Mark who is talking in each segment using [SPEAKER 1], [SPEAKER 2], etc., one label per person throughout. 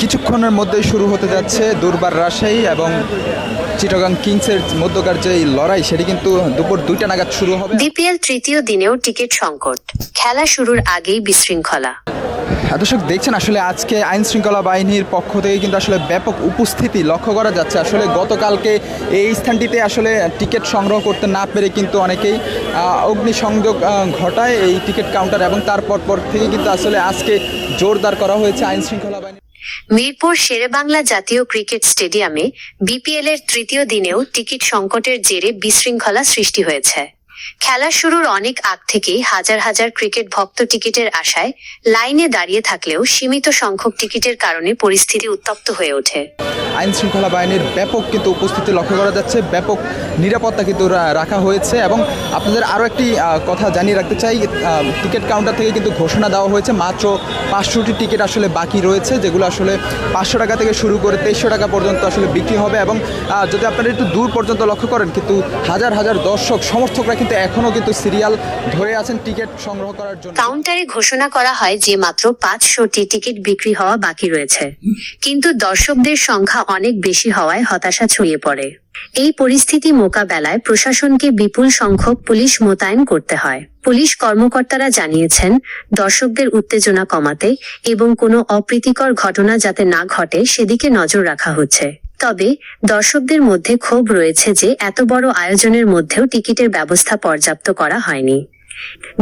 [SPEAKER 1] কিছুক্ষণের মধ্যেই শুরু হতে যাচ্ছে দুর্বার রাজশাহী এবং চিটাগাং কিংসের মধ্যকার যে লড়াই সেটি কিন্তু দুপুর 2টা নাগাদ শুরু হবে।
[SPEAKER 2] বিপিএল তৃতীয় দিনেও টিকিট সংকট, খেলা শুরুর আগেই বিশৃঙ্খলা।
[SPEAKER 1] দর্শক দেখছেন আসলে আজকে আইন শৃঙ্খলা বাহিনীর পক্ষ থেকে কিন্তু আসলে ব্যাপক উপস্থিতি লক্ষ্য করা যাচ্ছে। আসলে গতকালকে এই স্থানটিতে আসলে টিকিট সংগ্রহ করতে না পেরে কিন্তু অনেকেই অগ্নিসংযোগ ঘটায় এই টিকিট কাউন্টার এবং তারপর থেকে কিন্তু আসলে আজকে জোরদার করা হয়েছে আইন শৃঙ্খলা বাহিনী।
[SPEAKER 2] মিরপুর শেরেবাংলা জাতীয় ক্রিকেট স্টেডিয়ামে বিপিএল এর তৃতীয় দিনেও টিকিট সংকটের জেরে বিশৃঙ্খলা সৃষ্টি হয়েছে। খেলা শুরুর অনেক আগ থেকেই হাজার হাজার ক্রিকেট ভক্ত টিকিটের আশায় লাইনে দাঁড়িয়ে থাকলেও সীমিত সংখ্যক টিকিটের কারণে পরিস্থিতি উত্তপ্ত হয়ে ওঠে।
[SPEAKER 1] আইন শৃঙ্খলা বাহিনীর ব্যাপক কিন্তু উপস্থিতি লক্ষ্য করা যাচ্ছে, ব্যাপক নিরাপত্তা কিন্তু রাখা হয়েছে। এবং আপনাদের আরও একটি কথা জানিয়ে রাখতে চাই, টিকিট কাউন্টার থেকে কিন্তু ঘোষণা দেওয়া হয়েছে মাত্র 500টি টিকিট আসলে বাকি রয়েছে, যেগুলো আসলে 500 টাকা থেকে শুরু করে 2300 টাকা পর্যন্ত আসলে বিক্রি হবে। এবং যদি আপনারা একটু দূর পর্যন্ত লক্ষ্য করেন কিন্তু হাজার হাজার দর্শক সমর্থকরা কিন্তু এখনও কিন্তু সিরিয়াল ধরে আছেন টিকিট সংগ্রহ করার জন্য।
[SPEAKER 2] কাউন্টারে ঘোষণা করা হয় যে মাত্র 500টি টিকিট বিক্রি হওয়া বাকি রয়েছে, কিন্তু দর্শকদের সংখ্যা অনেক বেশি হওয়ায় হতাশা ছড়িয়ে পড়ে। এই পরিস্থিতি মোকাবেলায় প্রশাসনকে বিপুল সংখ্যক পুলিশ মোতায়েন করতে হয়। পুলিশ কর্মকর্তারা জানিয়েছেন, দর্শকদের উত্তেজনা কমাতে এবং কোনো অপ্রীতিকর ঘটনা যাতে না ঘটে সেদিকে নজর রাখা হচ্ছে। তবে দর্শকদের মধ্যে ক্ষোভ রয়েছে যে এত বড় আয়োজনের মধ্যেও টিকিটের ব্যবস্থা পর্যাপ্ত করা হয়নি।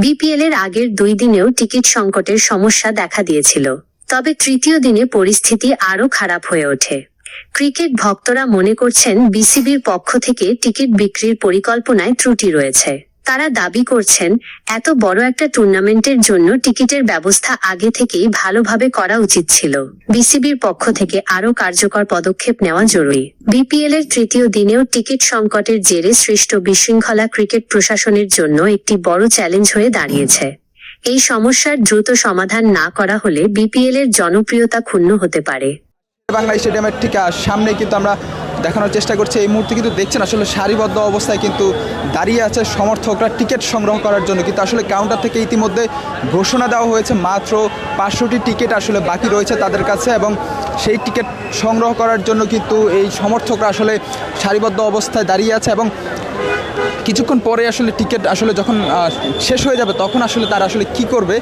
[SPEAKER 2] বিপিএল এর আগের 2 দিনেও টিকিট সংকটের সমস্যা দেখা দিয়েছিল, তবে তৃতীয় দিনে পরিস্থিতি আরও খারাপ হয়ে ওঠে। ক্রিকেট ভক্তরা মনে করছেন বিসিবির পক্ষ থেকে টিকিট বিক্রির পরিকল্পনায় ত্রুটি রয়েছে। তারা দাবি করছেন, এত বড় একটা টুর্নামেন্টের জন্য টিকিটের ব্যবস্থা আগে থেকেই ভালোভাবে করা উচিত ছিল। বিসিবির পক্ষ থেকে আরও কার্যকর পদক্ষেপ নেওয়া জরুরি। বিপিএল এর তৃতীয় দিনেও টিকিট সংকটের জেরে সৃষ্ট বিশৃঙ্খলা ক্রিকেট প্রশাসনের জন্য একটি বড় চ্যালেঞ্জ হয়ে দাঁড়িয়েছে। এই সমস্যার দ্রুত সমাধান না করা হলে বিপিএল এর জনপ্রিয়তা ক্ষুণ্ণ হতে পারে।
[SPEAKER 1] বাংলা স্টেডিয়ামের ঠিক সামনে কিন্তু আমরা দেখানোর চেষ্টা করছি। এই মুহূর্তে কিন্তু দেখছেন আসলে সারিবদ্ধ অবস্থায় কিন্তু দাঁড়িয়ে আছে সমর্থকরা টিকিট সংগ্রহ করার জন্য। কিন্তু আসলে কাউন্টার থেকে ইতিমধ্যে ঘোষণা দেওয়া হয়েছে মাত্র 500টি টিকিট আসলে বাকি রয়েছে তাদের কাছে, এবং সেই টিকিট সংগ্রহ করার জন্য কিন্তু এই সমর্থকরা আসলে সারিবদ্ধ অবস্থায় দাঁড়িয়ে আছে। এবং কিছুক্ষণ পরে আসলে টিকিট আসলে যখন শেষ হয়ে যাবে তখন আসলে তারা আসলে কি করবে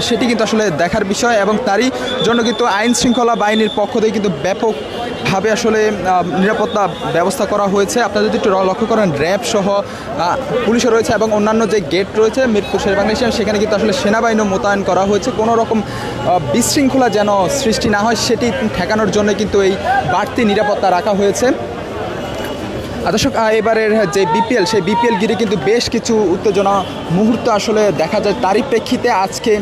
[SPEAKER 1] সেটি কিন্তু আসলে দেখার বিষয়। এবং তারই জন্য কিন্তু আইন শৃঙ্খলা বাহিনীর পক্ষ থেকে কিন্তু ব্যাপকভাবে আসলে নিরাপত্তা ব্যবস্থা করা হয়েছে। আপনারা যদি একটু লক্ষ্য করেন, র্যাব সহ পুলিশও রয়েছে এবং অন্যান্য যে গেট রয়েছে মিরপুর শেরেবাংলা স্টেডিয়াম, সেখানে কিন্তু আসলে সেনাবাহিনীও মোতায়েন করা হয়েছে। কোনো রকম বিশৃঙ্খলা যেন সৃষ্টি না হয় সেটি ঠেকানোর জন্য কিন্তু এই বাড়তি নিরাপত্তা রাখা হয়েছে। দর্শক, এবারের যে বিপিএল সেই বিপিএল ঘিরে কিন্তু বেশ কিছু উত্তেজনা মুহূর্ত আসলে দেখা যায়। তারই প্রেক্ষিতে আজকে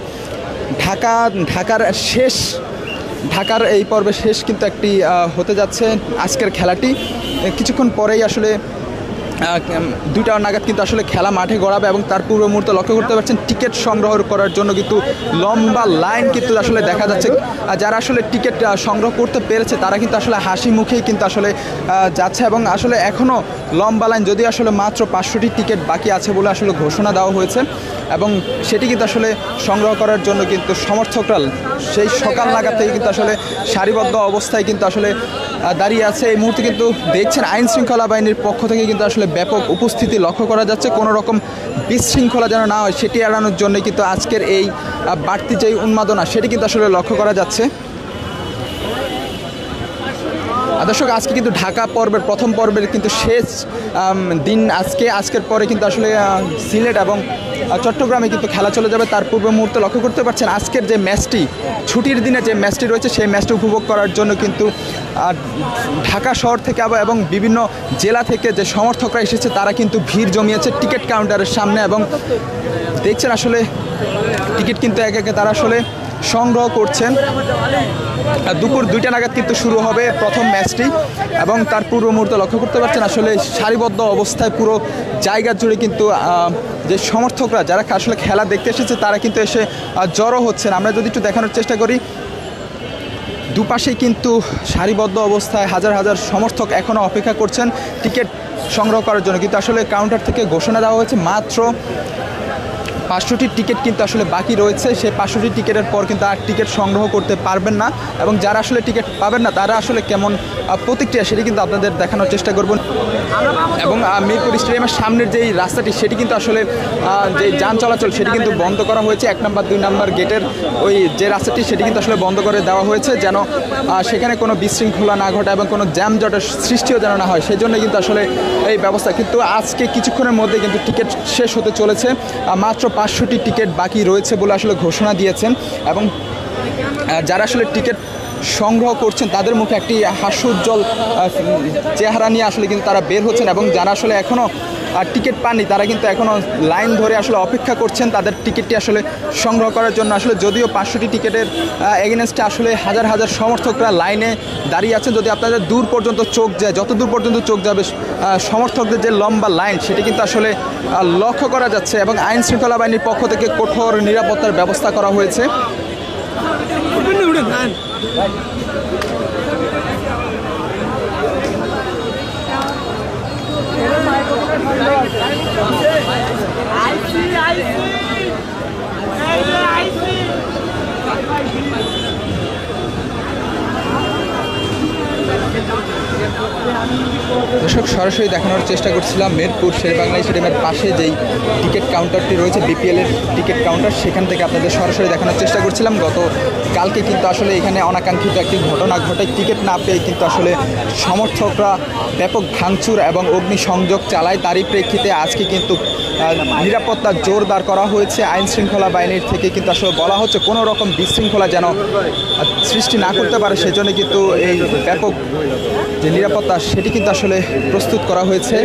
[SPEAKER 1] ঢাকার এই পর্বে শেষ কিন্তু একটি হতে যাচ্ছে আজকের খেলাটি। কিছুক্ষণ পরেই আসলে 2টা নাগাদ কিন্তু আসলে খেলা মাঠে গড়াবে এবং তার পূর্ব মুহূর্তে লক্ষ্য করতে পারছেন টিকিট সংগ্রহ করার জন্য কিন্তু লম্বা লাইন কিন্তু আসলে দেখা যাচ্ছে। যারা আসলে টিকিট সংগ্রহ করতে পেরেছে তারা কিন্তু আসলে হাসি মুখেই কিন্তু আসলে যাচ্ছে। এবং আসলে এখনও লম্বা লাইন, যদি আসলে মাত্র 500টি টিকিট বাকি আছে বলে আসলে ঘোষণা দেওয়া হয়েছে, এবং সেটি কিন্তু আসলে সংগ্রহ করার জন্য কিন্তু সমর্থকরা সেই সকাল নাগাদ থেকে কিন্তু আসলে সারিবদ্ধ অবস্থায় কিন্তু আসলে দাঁড়িয়ে আছে। এই মুহূর্তে কিন্তু দেখছেন আইন শৃঙ্খলা বাহিনীর পক্ষ থেকে কিন্তু আসলে ব্যাপক উপস্থিতি লক্ষ্য করা যাচ্ছে। কোনো রকম বিশৃঙ্খলা যেন না হয় সেটি এড়ানোর জন্য কিন্তু আজকের এই বাড়তি যেই উন্মাদনা সেটি কিন্তু আসলে লক্ষ্য করা যাচ্ছে। দর্শক, আজকে কিন্তু ঢাকা পর্বের প্রথম পর্বের কিন্তু শেষ দিন আজকের পরে কিন্তু আসলে সিলেট এবং চট্টগ্রামে কিন্তু খেলা চলে যাবে। তার পূর্ব মুহূর্তে লক্ষ্য করতে পারছেন আজকের যে ম্যাচটি, ছুটির দিনে যে ম্যাচটি রয়েছে সেই ম্যাচটি উপভোগ করার জন্য কিন্তু ঢাকা শহর থেকে এবং বিভিন্ন জেলা থেকে যে সমর্থকরা এসেছে তারা কিন্তু ভিড় জমিয়েছে টিকিট কাউন্টারের সামনে। এবং দেখছেন আসলে টিকিট কিন্তু একে একে তারা আসলে সংগ্রহ করছেন। দুপুর 2টা নাগাদ কিন্তু শুরু হবে প্রথম ম্যাচটি, এবং তার পূর্ব মুহূর্তে লক্ষ্য করতে পারছেন আসলে সারিবদ্ধ অবস্থায় পুরো জায়গা জুড়ে কিন্তু যে সমর্থকরা যারা আসলে খেলা দেখতে এসেছে তারা কিন্তু এসে জড়ো হচ্ছেন। আমরা যদি একটু দেখানোর চেষ্টা করি, দুপাশেই কিন্তু সারিবদ্ধ অবস্থায় হাজার হাজার সমর্থক এখনও অপেক্ষা করছেন টিকিট সংগ্রহ করার জন্য। কিন্তু আসলে কাউন্টার থেকে ঘোষণা দেওয়া হয়েছে মাত্র 500টি টিকিট কিন্তু আসলে বাকি রয়েছে। সেই 500টি টিকিটের পর কিন্তু আর টিকিট সংগ্রহ করতে পারবেন না, এবং যারা আসলে টিকিট পাবেন না তারা আসলে কেমন প্রতিক্রিয়া সেটি কিন্তু আপনাদের দেখানোর চেষ্টা করব। এবং মিরপুর স্টেডিয়ামের সামনের যেই রাস্তাটি সেটি কিন্তু আসলে যে যান চলাচল সেটি কিন্তু বন্ধ করা হয়েছে। 1 নম্বর 2 নম্বর গেটের ওই যে রাস্তাটি সেটি কিন্তু আসলে বন্ধ করে দেওয়া হয়েছে, যেন সেখানে কোনো বিশৃঙ্খলা না ঘটে এবং কোনো জ্যামজটের সৃষ্টিও যেন না হয়, সেই জন্য কিন্তু আসলে এই ব্যবস্থা। কিন্তু আজকে কিছুক্ষণের মধ্যে কিন্তু টিকিট শেষ হতে চলেছে, মাত্র 500টি টিকিট বাকি রয়েছে বলে আসলে ঘোষণা দিয়েছেন। এবং যারা আসলে টিকিট সংগ্রহ করছেন তাদের মুখে একটি হাস্যোজ্জ্বল চেহারা নিয়ে আসলে কিন্তু তারা বের হচ্ছেন, এবং যারা আসলে এখনও টিকিট পাননি তারা কিন্তু এখনও লাইন ধরে আসলে অপেক্ষা করছেন তাদের টিকিটটি আসলে সংগ্রহ করার জন্য। আসলে যদিও 500টি টিকিটের এগেনস্টে আসলে হাজার হাজার সমর্থকরা লাইনে দাঁড়িয়ে আছেন, যদি আপনাদের দূর পর্যন্ত চোখ যায়, যত দূর পর্যন্ত চোখ যাবে সমর্থকদের যে লম্বা লাইন সেটি কিন্তু আসলে লক্ষ্য করা যাচ্ছে। এবং আইন শৃঙ্খলা বাহিনীর পক্ষ থেকে কঠোর নিরাপত্তার ব্যবস্থা করা হয়েছে। দর্শক, সরাসরি দেখানোর চেষ্টা করছিলাম মিরপুর শেরেবাংলা স্টেডিয়ামের পাশে যেই টিকিট কাউন্টারটি রয়েছে, বিপিএলের টিকিট কাউন্টার, সেখান থেকে আপনাদের সরাসরি দেখানোর চেষ্টা করছিলাম। কালকে কিন্তু আসলে এখানে অনাকাঙ্ক্ষিত একটি ঘটনা ঘটে, টিকিট না পেয়ে কিন্তু আসলে সমর্থকরা ব্যাপক ভাঙচুর এবং অগ্নিসংযোগ চালায়। তারই প্রেক্ষিতে আজকে কিন্তু নিরাপত্তা জোরদার করা হয়েছে আইন শৃঙ্খলা বাহিনীর থেকে। কিন্তু আসলে বলা হচ্ছে কোনো রকম বিশৃঙ্খলা যেন সৃষ্টি না করতে পারে, সেজন্য কিন্তু এই ব্যাপক যে নিরাপত্তা সেটি কিন্তু আসলে প্রস্তুত করা হয়েছে।